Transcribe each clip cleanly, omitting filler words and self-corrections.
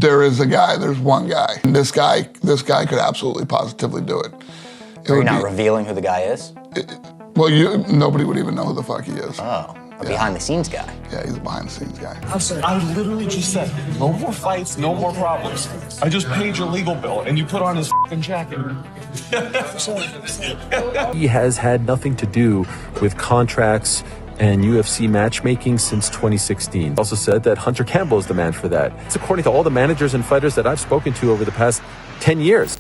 there is a guy, there's one guy. And this guy could absolutely positively do it. Are you not revealing who the guy is? Well, nobody would even know who the fuck he is. Oh, a behind the scenes guy. Yeah, he's a behind the scenes guy. I'm sorry. I literally just said, no more fights, no more problems. I just paid your legal bill and you put on his fucking jacket. He has had nothing to do with contracts and UFC matchmaking since 2016. He also said that Hunter Campbell is the man for that. It's according to all the managers and fighters that I've spoken to over the past 10 years.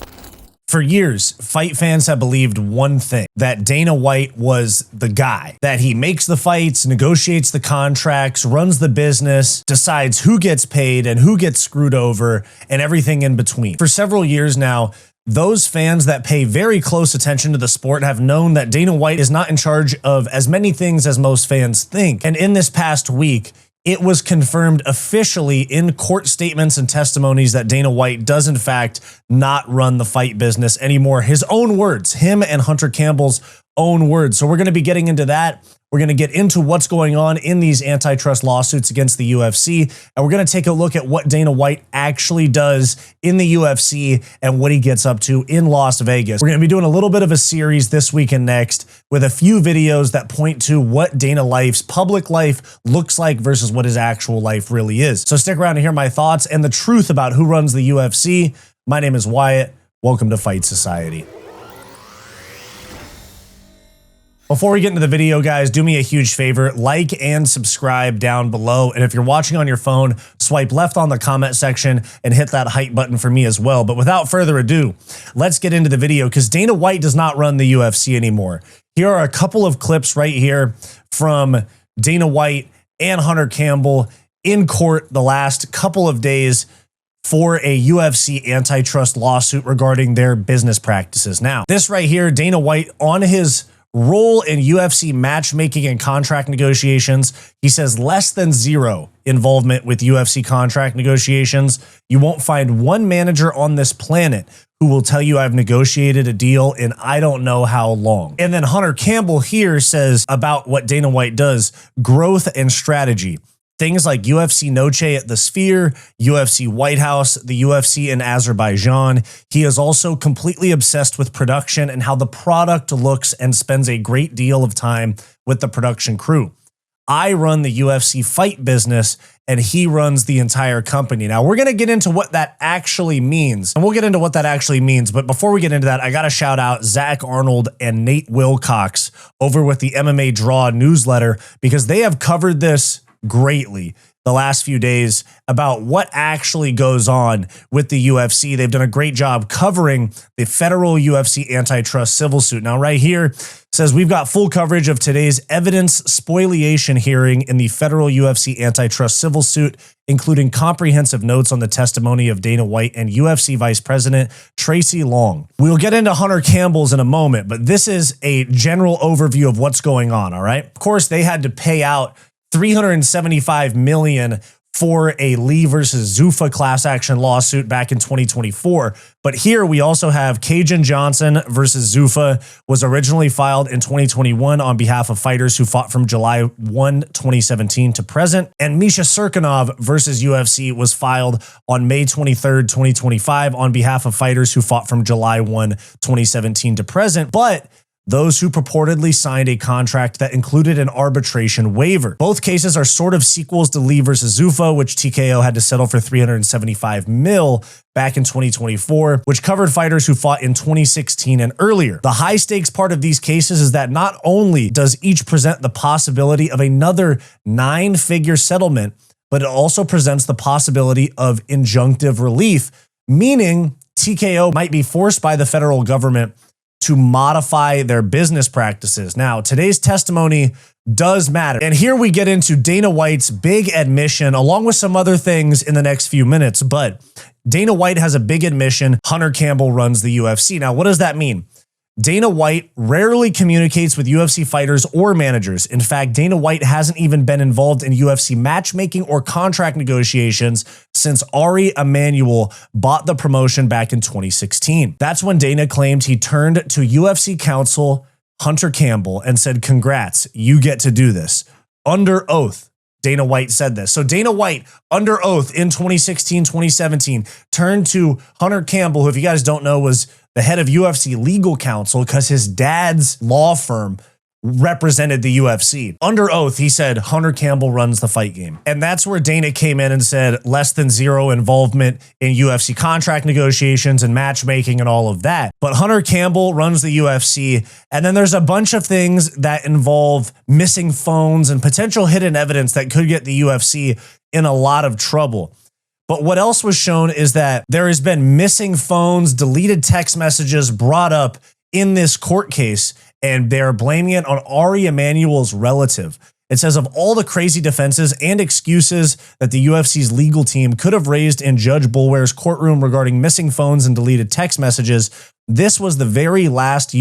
For years, fight fans have believed one thing, that Dana White was the guy, that he makes the fights, negotiates the contracts, runs the business, decides who gets paid and who gets screwed over, and everything in between. For several years now, those fans that pay very close attention to the sport have known that Dana White is not in charge of as many things as most fans think. And in this past week, it was confirmed officially in court statements and testimonies that Dana White does in fact not run the fight business anymore. His own words, him and Hunter Campbell's own words. So we're going to be getting into that. We're going to get into what's going on in these antitrust lawsuits against the UFC. And we're going to take a look at what Dana White actually does in the UFC and what he gets up to in Las Vegas. We're going to be doing a little bit of a series this week and next with a few videos that point to what Dana Life's public life looks like versus what his actual life really is. So stick around to hear my thoughts and the truth about who runs the UFC. My name is Wyatt. Welcome to Fight Society. Before we get into the video, guys, do me a huge favor, like and subscribe down below. And if you're watching on your phone, swipe left on the comment section and hit that hype button for me as well. But without further ado, let's get into the video because Dana White does not run the UFC anymore. Here are a couple of clips right here from Dana White and Hunter Campbell in court the last couple of days for a UFC antitrust lawsuit regarding their business practices. Now, this right here, Dana White on his role in UFC matchmaking and contract negotiations. He says less than zero involvement with UFC contract negotiations. You won't find one manager on this planet who will tell you I've negotiated a deal in I don't know how long. And then Hunter Campbell here says about what Dana White does, growth and strategy. Things like UFC Noche at the Sphere, UFC White House, the UFC in Azerbaijan. He is also completely obsessed with production and how the product looks and spends a great deal of time with the production crew. I run the UFC fight business and he runs the entire company. Now we're going to get into what that actually means and we'll get into what that actually means. But before we get into that, I got to shout out Zach Arnold and Nate Wilcox over with the MMA Draw newsletter because they have covered this greatly the last few days about what actually goes on with the UFC. They've done a great job covering the federal UFC antitrust civil suit. Now right here says we've got full coverage of today's evidence spoliation hearing in the federal UFC antitrust civil suit, including comprehensive notes on the testimony of Dana White and UFC Vice President Tracy Long. We'll get into Hunter Campbell's in a moment, but this is a general overview of what's going on, all right? Of course, they had to pay out $375 million for a Lee versus Zuffa class action lawsuit back in 2024. But here we also have Cajun Johnson versus Zuffa was originally filed in 2021 on behalf of fighters who fought from July 1, 2017 to present. And Misha Cirkunov versus UFC was filed on May 23rd, 2025 on behalf of fighters who fought from July 1, 2017 to present. But those who purportedly signed a contract that included an arbitration waiver. Both cases are sort of sequels to Lee versus Zuffa, which TKO had to settle for $375 million back in 2024, which covered fighters who fought in 2016 and earlier. The high stakes part of these cases is that not only does each present the possibility of another 9-figure settlement, but it also presents the possibility of injunctive relief, meaning TKO might be forced by the federal government to modify their business practices. Now, today's testimony does matter. And here we get into Dana White's big admission, along with some other things in the next few minutes. But Dana White has a big admission. Hunter Campbell runs the UFC. Now, what does that mean? Dana White rarely communicates with UFC fighters or managers. In fact, Dana White hasn't even been involved in UFC matchmaking or contract negotiations since Ari Emanuel bought the promotion back in 2016. That's when Dana claimed he turned to UFC counsel Hunter Campbell and said, "Congrats, you get to do this." Under oath, Dana White said this. So Dana White, under oath in 2016, 2017, turned to Hunter Campbell, who, if you guys don't know, was the head of UFC legal counsel because his dad's law firm represented the UFC. Under oath, he said, Hunter Campbell runs the fight game. And that's where Dana came in and said less than zero involvement in UFC contract negotiations and matchmaking and all of that. But Hunter Campbell runs the UFC. And then there's a bunch of things that involve missing phones and potential hidden evidence that could get the UFC in a lot of trouble. But what else was shown is that there has been missing phones, deleted text messages brought up in this court case, and they're blaming it on Ari Emanuel's relative. It says of all the crazy defenses and excuses that the UFC's legal team could have raised in Judge Boulware's courtroom regarding missing phones and deleted text messages, this was the very last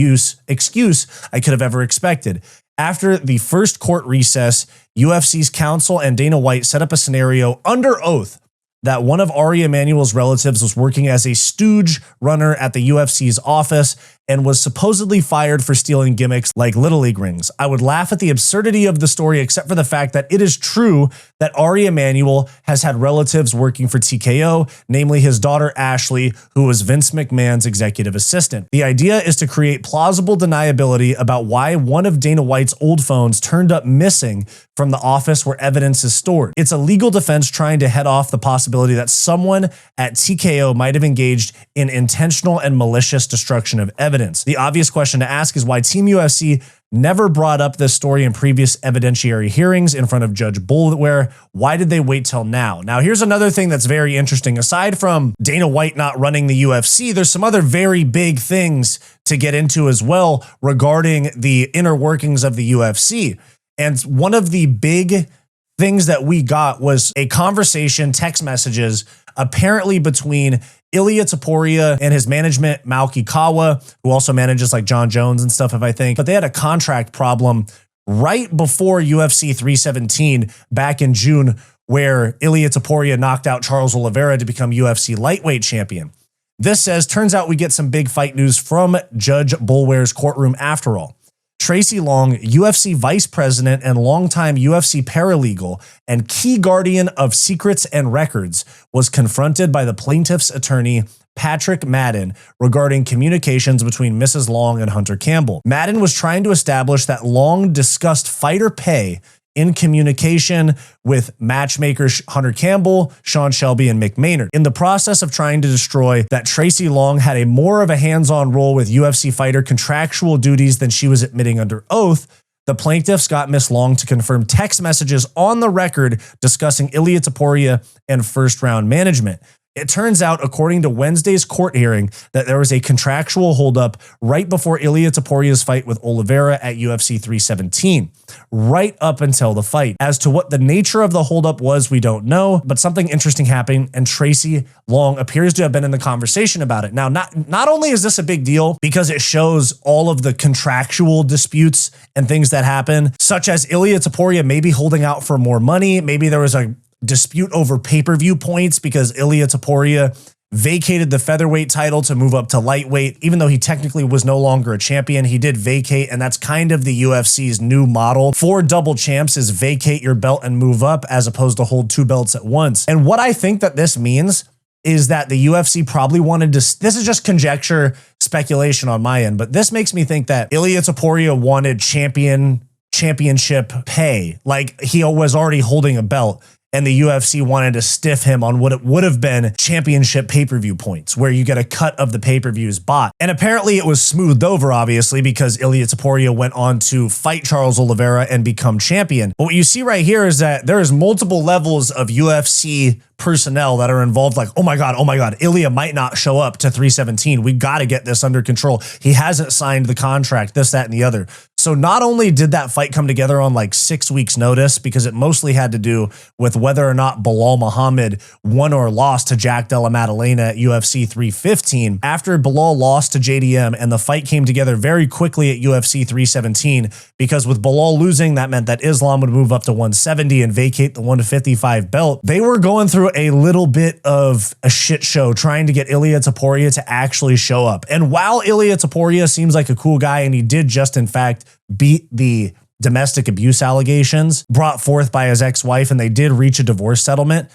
excuse I could have ever expected. After the first court recess, UFC's counsel and Dana White set up a scenario under oath that one of Ari Emanuel's relatives was working as a stooge runner at the UFC's office and was supposedly fired for stealing gimmicks like Little League rings. I would laugh at the absurdity of the story, except for the fact that it is true that Ari Emanuel has had relatives working for TKO, namely his daughter Ashley, who was Vince McMahon's executive assistant. The idea is to create plausible deniability about why one of Dana White's old phones turned up missing from the office where evidence is stored. It's a legal defense trying to head off the possibility that someone at TKO might have engaged in intentional and malicious destruction of evidence. The obvious question to ask is why Team UFC never brought up this story in previous evidentiary hearings in front of Judge Boulware. Why did they wait till now? Now, here's another thing that's very interesting. Aside from Dana White not running the UFC, there's some other very big things to get into as well regarding the inner workings of the UFC. And one of the big things that we got was a conversation, text messages, apparently between Ilia Topuria and his management, Malki Kawa, who also manages like John Jones and stuff, if I think. But they had a contract problem right before UFC 317 back in June, where Ilia Topuria knocked out Charles Oliveira to become UFC lightweight champion. This says, turns out we get some big fight news from Judge Boulware's courtroom after all. Tracy Long, UFC vice president and longtime UFC paralegal and key guardian of secrets and records, was confronted by the plaintiff's attorney, Patrick Madden, regarding communications between Mrs. Long and Hunter Campbell. Madden was trying to establish that Long discussed fighter pay in communication with matchmakers Hunter Campbell, Sean Shelby, and Mick Maynard. In the process of trying to destroy that Tracy Long had a more of a hands-on role with UFC fighter contractual duties than she was admitting under oath, the plaintiffs got Miss Long to confirm text messages on the record discussing Ilia Topuria and first-round management. It turns out, according to Wednesday's court hearing, that there was a contractual holdup right before Ilia Topuria's fight with Oliveira at UFC 317, right up until the fight. As to what the nature of the holdup was, we don't know, but something interesting happened, and Tracy Long appears to have been in the conversation about it. Now, not only is this a big deal because it shows all of the contractual disputes and things that happen, such as Ilia Topuria maybe holding out for more money, maybe there was a dispute over pay-per-view points because Ilia Topuria vacated the featherweight title to move up to lightweight. Even though he technically was no longer a champion, he did vacate, and that's kind of the UFC's new model for double champs, is vacate your belt and move up as opposed to hold two belts at once. And what I think that this means is that the UFC probably wanted to, this is just conjecture, speculation on my end, but this makes me think that Ilia Topuria wanted championship pay. Like he was already holding a belt, and the UFC wanted to stiff him on what it would have been championship pay-per-view points, where you get a cut of the pay-per-views bought. And apparently it was smoothed over, obviously, because Ilia Topuria went on to fight Charles Oliveira and become champion. But what you see right here is that there is multiple levels of UFC personnel that are involved, like, oh my God, Ilia might not show up to 317. We got to get this under control. He hasn't signed the contract, this, that, and the other. So not only did that fight come together on like 6 weeks notice, because it mostly had to do with whether or not Bilal Muhammad won or lost to Jack Della Maddalena at UFC 315. After Bilal lost to JDM, and the fight came together very quickly at UFC 317, because with Bilal losing, that meant that Islam would move up to 170 and vacate the 155 belt. They were going through a little bit of a shit show trying to get Ilia Topuria to actually show up. And while Ilia Topuria seems like a cool guy, and he did just in fact beat the domestic abuse allegations brought forth by his ex-wife, and they did reach a divorce settlement.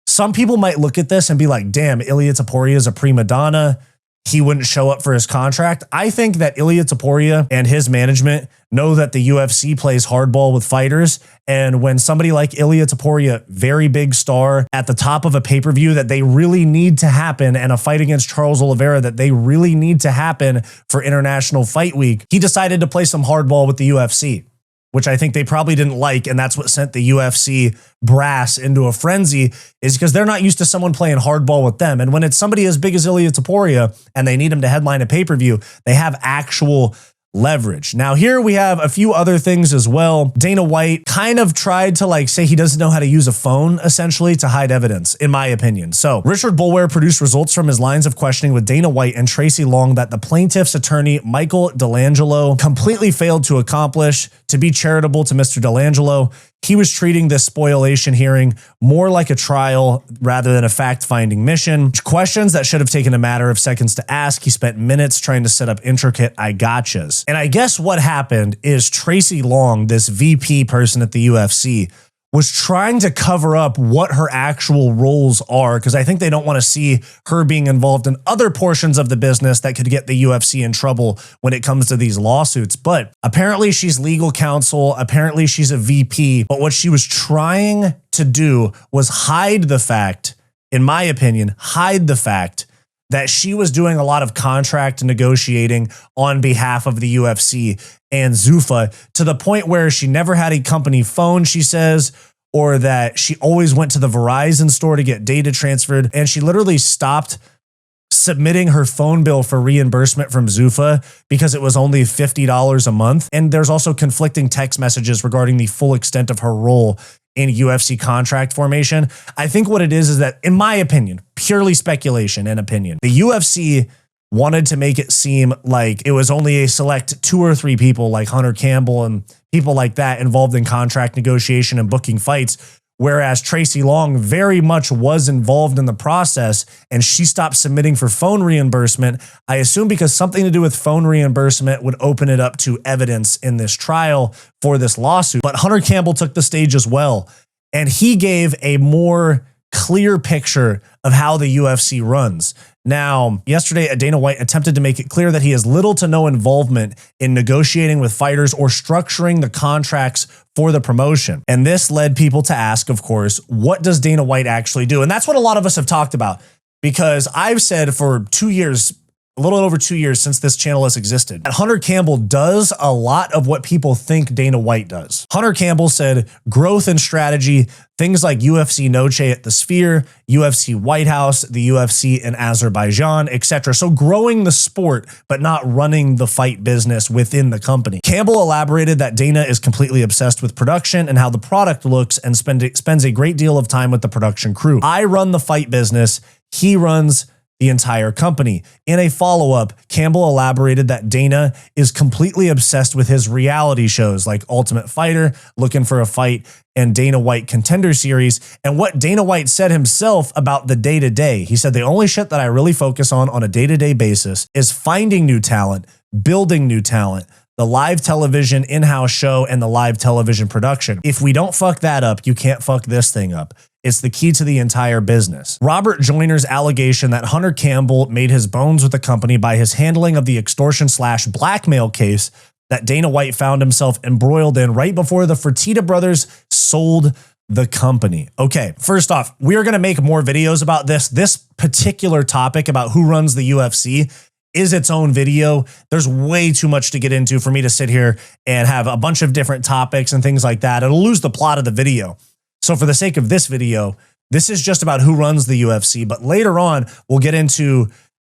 Some people might look at this and be like, damn, Ilia Topuria is a prima donna. He wouldn't show up for his contract. I think that Ilia Topuria and his management know that the UFC plays hardball with fighters. And when somebody like Ilia Topuria, very big star at the top of a pay-per-view that they really need to happen, and a fight against Charles Oliveira that they really need to happen for International Fight Week, he decided to play some hardball with the UFC, which I think they probably didn't like. And that's what sent the UFC brass into a frenzy, is because they're not used to someone playing hardball with them. And when it's somebody as big as Ilia Topuria and they need him to headline a pay-per-view, they have actual leverage. Now here we have a few other things as well. Dana White kind of tried to like say he doesn't know how to use a phone essentially to hide evidence, in my opinion. So Richard Boulware produced results from his lines of questioning with Dana White and Tracy Long that the plaintiff's attorney, Michael Delangelo, completely failed to accomplish. To be charitable to Mr. Delangelo, he was treating this spoliation hearing more like a trial rather than a fact-finding mission. Questions that should have taken a matter of seconds to ask, he spent minutes trying to set up intricate I gotchas. And I guess what happened is Tracy Long, this VP person at the UFC, was trying to cover up what her actual roles are, because I think they don't want to see her being involved in other portions of the business that could get the UFC in trouble when it comes to these lawsuits. But apparently she's legal counsel. Apparently she's a VP. But what she was trying to do was hide the fact, in my opinion, hide the fact that she was doing a lot of contract negotiating on behalf of the UFC and Zuffa, to the point where she never had a company phone, she says, or that she always went to the Verizon store to get data transferred. And she literally stopped submitting her phone bill for reimbursement from Zuffa because it was only $50 a month. And there's also conflicting text messages regarding the full extent of her role in UFC contract formation. I think what it is that, in my opinion, purely speculation and opinion, the UFC wanted to make it seem like it was only a select 2 or 3 people like Hunter Campbell and people like that involved in contract negotiation and booking fights, whereas Tracy Long very much was involved in the process, and she stopped submitting for phone reimbursement. I assume because something to do with phone reimbursement would open it up to evidence in this trial for this lawsuit. But Hunter Campbell took the stage as well, and he gave a more clear picture of how the UFC runs. Now, yesterday, Dana White attempted to make it clear that he has little to no involvement in negotiating with fighters or structuring the contracts for the promotion. And this led people to ask, of course, what does Dana White actually do? And that's what a lot of us have talked about, because I've said for 2 years, a little over 2 years since this channel has existed, that Hunter Campbell does a lot of what people think Dana White does. Hunter Campbell said growth and strategy, things like UFC Noche at the Sphere, UFC White House, the UFC in Azerbaijan, etc. So growing the sport, but not running the fight business within the company. Campbell elaborated that Dana is completely obsessed with production and how the product looks, and spends a great deal of time with the production crew. I run the fight business. He runs the entire company. In a follow-up, Campbell elaborated that Dana is completely obsessed with his reality shows like Ultimate Fighter, Looking for a Fight, and Dana White Contender Series, and what Dana White said himself about the day-to-day. He said, the only shit that I really focus on a day-to-day basis is finding new talent, building new talent, the live television in-house show, and the live television production. If we don't fuck that up, you can't fuck this thing up. It's the key to the entire business. Robert Joyner's allegation that Hunter Campbell made his bones with the company by his handling of the extortion/blackmail case that Dana White found himself embroiled in right before the Fertitta brothers sold the company. Okay, first off, we are going to make more videos about this. This particular topic about who runs the UFC is its own video. There's way too much to get into for me to sit here and have a bunch of different topics and things like that. It'll lose the plot of the video. So for the sake of this video, this is just about who runs the UFC. But later on, we'll get into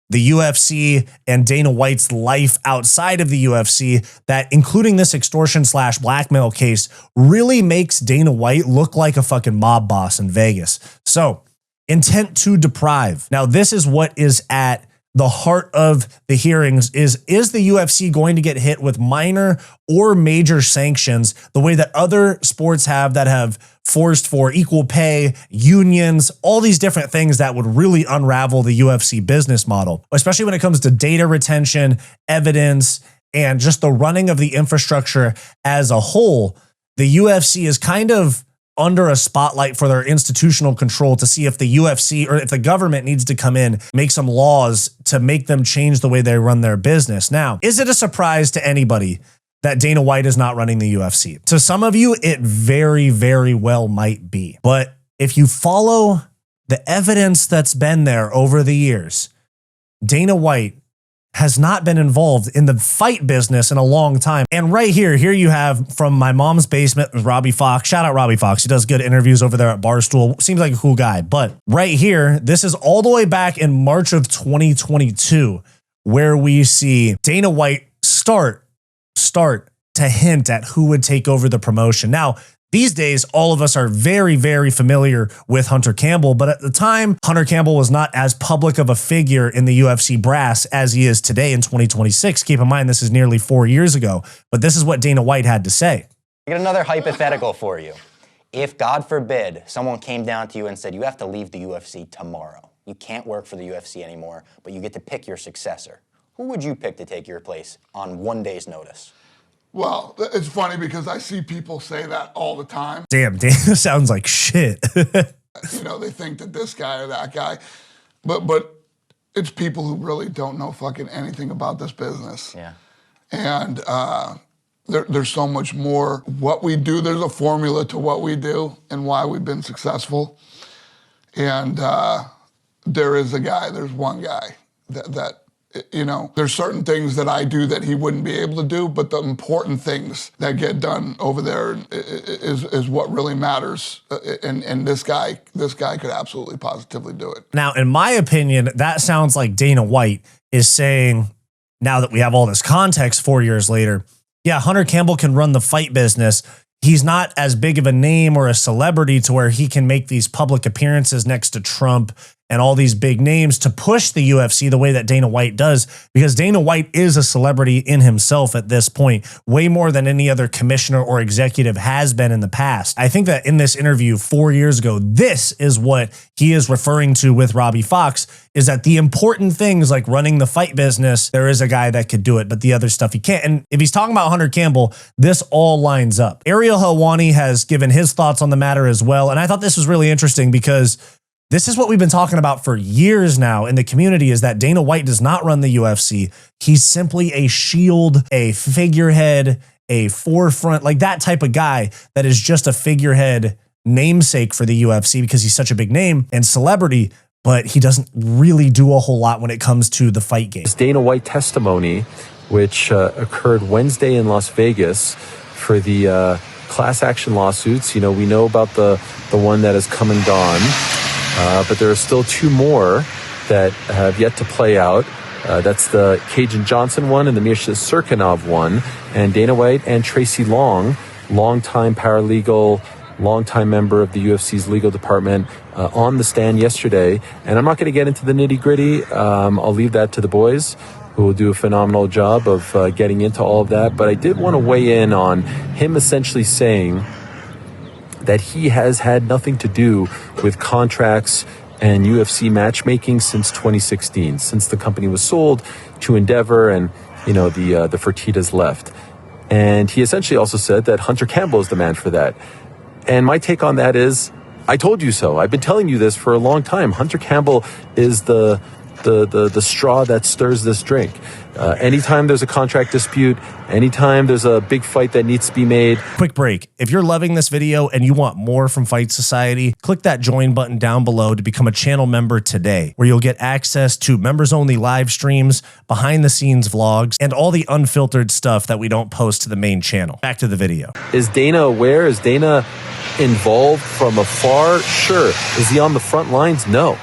the UFC and Dana White's life outside of the UFC, that, including this extortion/blackmail case, really makes Dana White look like a fucking mob boss in Vegas. So, intent to deprive. Now, this is what is at the heart of the hearings. Is the UFC going to get hit with minor or major sanctions the way that other sports have that have forced for equal pay, unions, all these different things that would really unravel the UFC business model, especially when it comes to data retention, evidence, and just the running of the infrastructure as a whole, the UFC is kind of under a spotlight for their institutional control to see if the UFC or if the government needs to come in, make some laws to make them change the way they run their business. Now, is it a surprise to anybody that Dana White is not running the UFC? To some of you, it very, very well might be. But if you follow the evidence that's been there over the years, Dana White has not been involved in the fight business in a long time. And right here you have From My Mom's Basement with Robbie Fox. Shout out Robbie Fox. He does good interviews over there at Barstool. Seems like a cool guy. But right here, this is all the way back in March of 2022, where we see Dana White start to hint at who would take over the promotion. Now, these days, all of us are very, very familiar with Hunter Campbell, but at the time, Hunter Campbell was not as public of a figure in the UFC brass as he is today in 2026. Keep in mind, this is nearly 4 years ago, but this is what Dana White had to say. I got another hypothetical for you. If, God forbid, someone came down to you and said, you have to leave the UFC tomorrow. You can't work for the UFC anymore, but you get to pick your successor. Who would you pick to take your place on 1 day's notice? Well, it's funny because I see people say that all the time. Damn, Dana sounds like shit. You know, they think that this guy or that guy, but it's people who really don't know fucking anything about this business. Yeah. And there's so much more. What we do, there's a formula to what we do and why we've been successful. And there's one guy that you know, there's certain things that I do that he wouldn't be able to do, but the important things that get done over there is what really matters. And this guy could absolutely positively do it. Now, in my opinion, that sounds like Dana White is saying, now that we have all this context 4 years later, yeah, Hunter Campbell can run the fight business. He's not as big of a name or a celebrity to where he can make these public appearances next to Trump and all these big names to push the UFC the way that Dana White does, because Dana White is a celebrity in himself at this point, way more than any other commissioner or executive has been in the past. I think that in this interview 4 years ago, this is what he is referring to with Robbie Fox, is that the important things like running the fight business, there is a guy that could do it, but the other stuff he can't. And if he's talking about Hunter Campbell, this all lines up. Ariel Helwani has given his thoughts on the matter as well. And I thought this was really interesting because this is what we've been talking about for years now in the community, is that Dana White does not run the UFC. He's simply a shield, a figurehead, a forefront, like that type of guy that is just a figurehead namesake for the UFC because he's such a big name and celebrity, but he doesn't really do a whole lot when it comes to the fight game. This Dana White testimony, which occurred Wednesday in Las Vegas for the class action lawsuits. You know, we know about the one that has come and gone. But there are still two more that have yet to play out. That's the Cajun Johnson one and the Mirsha Serkinov one. And Dana White and Tracy Long, longtime paralegal, longtime member of the UFC's legal department, on the stand yesterday. And I'm not going to get into the nitty gritty. I'll leave that to the boys, who will do a phenomenal job of getting into all of that. But I did want to weigh in on him essentially saying that he has had nothing to do with contracts and UFC matchmaking since 2016, since the company was sold to Endeavor and, you know, the Fertittas left. And he essentially also said that Hunter Campbell is the man for that. And my take on that is, I told you so. I've been telling you this for a long time. Hunter Campbell is the straw that stirs this drink. Anytime there's a contract dispute, anytime there's a big fight that needs to be made. Quick break. If you're loving this video and you want more from Fight Society, click that join button down below to become a channel member today, where you'll get access to members only live streams, behind the scenes vlogs, and all the unfiltered stuff that we don't post to the main channel. Back to the video. Is Dana aware? Is Dana involved from afar? Sure. Is he on the front lines? No.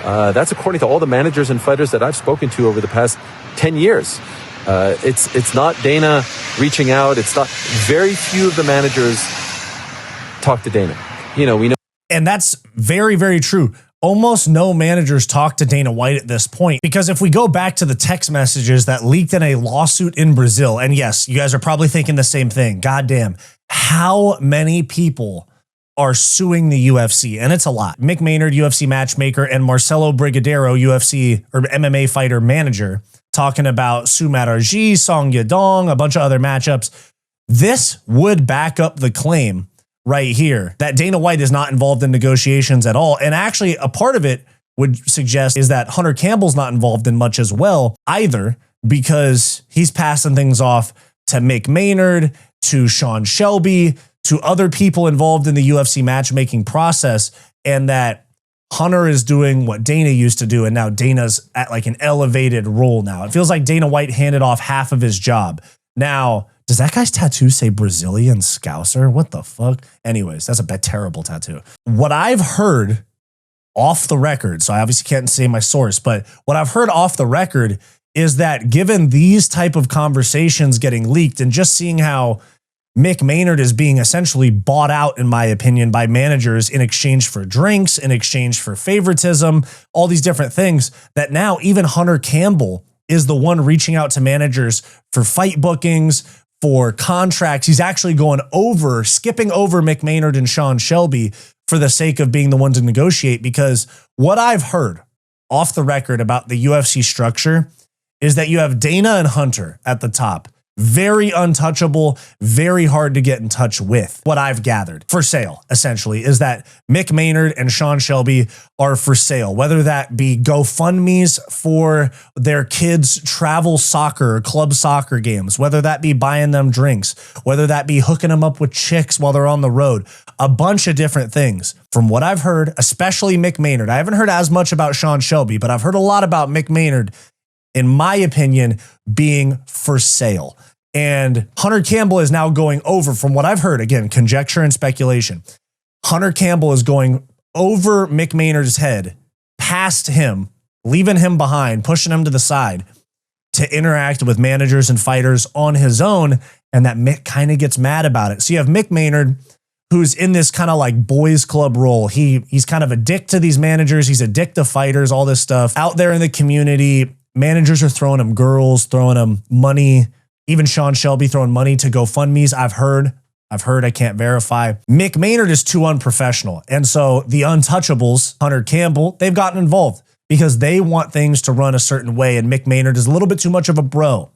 That's according to all the managers and fighters that I've spoken to over the past 10 years. It's not Dana reaching out. It's not. Very few of the managers talk to Dana. You know, we know. And that's very, very true. Almost no managers talk to Dana White at this point, because if we go back to the text messages that leaked in a lawsuit in Brazil, and yes, you guys are probably thinking the same thing. Goddamn, how many people are suing the UFC, and it's a lot. Mick Maynard, UFC matchmaker, and Marcelo Brigadero, UFC or MMA fighter manager, talking about Sue Matarji, Song Yadong, a bunch of other matchups. This would back up the claim right here that Dana White is not involved in negotiations at all. And actually, a part of it would suggest is that Hunter Campbell's not involved in much as well either, because he's passing things off to Mick Maynard, to Sean Shelby, to other people involved in the UFC matchmaking process, and that Hunter is doing what Dana used to do, and now Dana's at like an elevated role now. It feels like Dana White handed off half of his job. Now, does that guy's tattoo say Brazilian Scouser? What the fuck? Anyways, that's a terrible tattoo. What I've heard off the record, so I obviously can't say my source, but what I've heard off the record is that given these type of conversations getting leaked and just seeing how Mick Maynard is being essentially bought out, in my opinion, by managers in exchange for drinks, in exchange for favoritism, all these different things, that now even Hunter Campbell is the one reaching out to managers for fight bookings, for contracts. He's actually skipping over Mick Maynard and Sean Shelby for the sake of being the one to negotiate, because what I've heard off the record about the UFC structure is that you have Dana and Hunter at the top. Very untouchable, very hard to get in touch with. What I've gathered for sale, essentially, is that Mick Maynard and Sean Shelby are for sale, whether that be GoFundMe's for their kids' travel soccer, club soccer games, whether that be buying them drinks, whether that be hooking them up with chicks while they're on the road, a bunch of different things. From what I've heard, especially Mick Maynard, I haven't heard as much about Sean Shelby, but I've heard a lot about Mick Maynard, in my opinion, being for sale. And Hunter Campbell is now going over, from what I've heard, again, conjecture and speculation. Hunter Campbell is going over Mick Maynard's head, past him, leaving him behind, pushing him to the side to interact with managers and fighters on his own. And that Mick kind of gets mad about it. So you have Mick Maynard, who's in this kind of like boys club role. He's kind of a dick to these managers. He's a dick to fighters, all this stuff out there in the community. Managers are throwing him girls, throwing him money. Even Sean Shelby throwing money to GoFundMe's. I've heard, I can't verify. Mick Maynard is too unprofessional. And so the untouchables, Hunter Campbell, they've gotten involved because they want things to run a certain way. And Mick Maynard is a little bit too much of a bro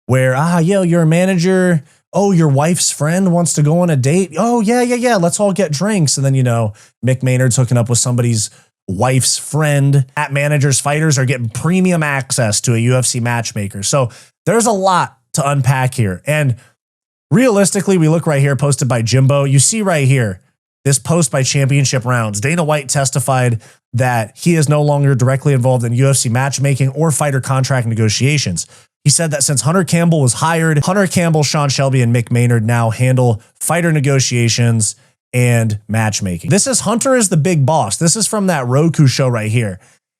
where, you're a manager. Oh, your wife's friend wants to go on a date. Oh, yeah. Let's all get drinks. And then, Mick Maynard's hooking up with somebody's wife's friend. At managers, fighters are getting premium access to a UFC matchmaker. So there's a lot to unpack here. And realistically, we look right here, posted by Jimbo. You see right here, this post by Championship Rounds. Dana White testified that he is no longer directly involved in UFC matchmaking or fighter contract negotiations. He said that since Hunter Campbell was hired, Hunter Campbell, Sean Shelby, and Mick Maynard now handle fighter negotiations and matchmaking. This is Hunter is the big boss. This is from that Roku show right here.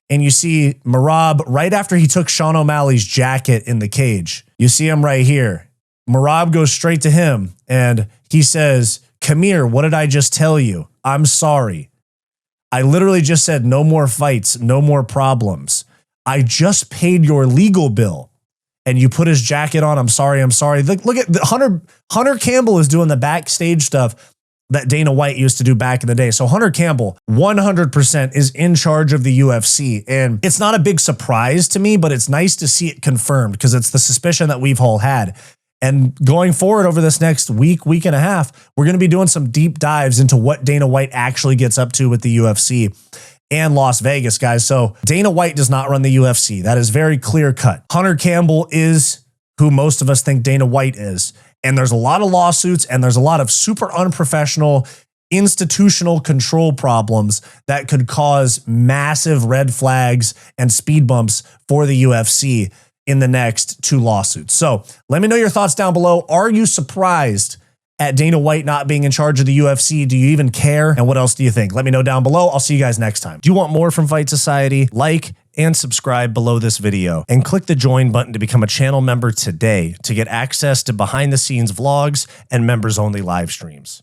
And you see Merab right after he took Sean O'Malley's jacket in the cage. You see him right here. Merab goes straight to him and he says, "Come here, what did I just tell you? I'm sorry. I literally just said no more fights, no more problems. I just paid your legal bill." And you put his jacket on. I'm sorry. Look at Hunter Campbell is doing the backstage stuff that Dana White used to do back in the day. So Hunter Campbell, 100% is in charge of the UFC. And it's not a big surprise to me, but it's nice to see it confirmed because it's the suspicion that we've all had. And going forward over this next week and a half, we're going to be doing some deep dives into what Dana White actually gets up to with the UFC and Las Vegas, guys. So Dana White does not run the UFC. That is very clear cut. Hunter Campbell is who most of us think Dana White is. And there's a lot of lawsuits and there's a lot of super unprofessional institutional control problems that could cause massive red flags and speed bumps for the UFC in the next 2 lawsuits. So let me know your thoughts down below. Are you surprised at Dana White not being in charge of the UFC? Do you even care? And what else do you think? Let me know down below. I'll see you guys next time. Do you want more from Fight Society? Like and subscribe below this video and click the join button to become a channel member today to get access to behind the scenes vlogs and members only live streams.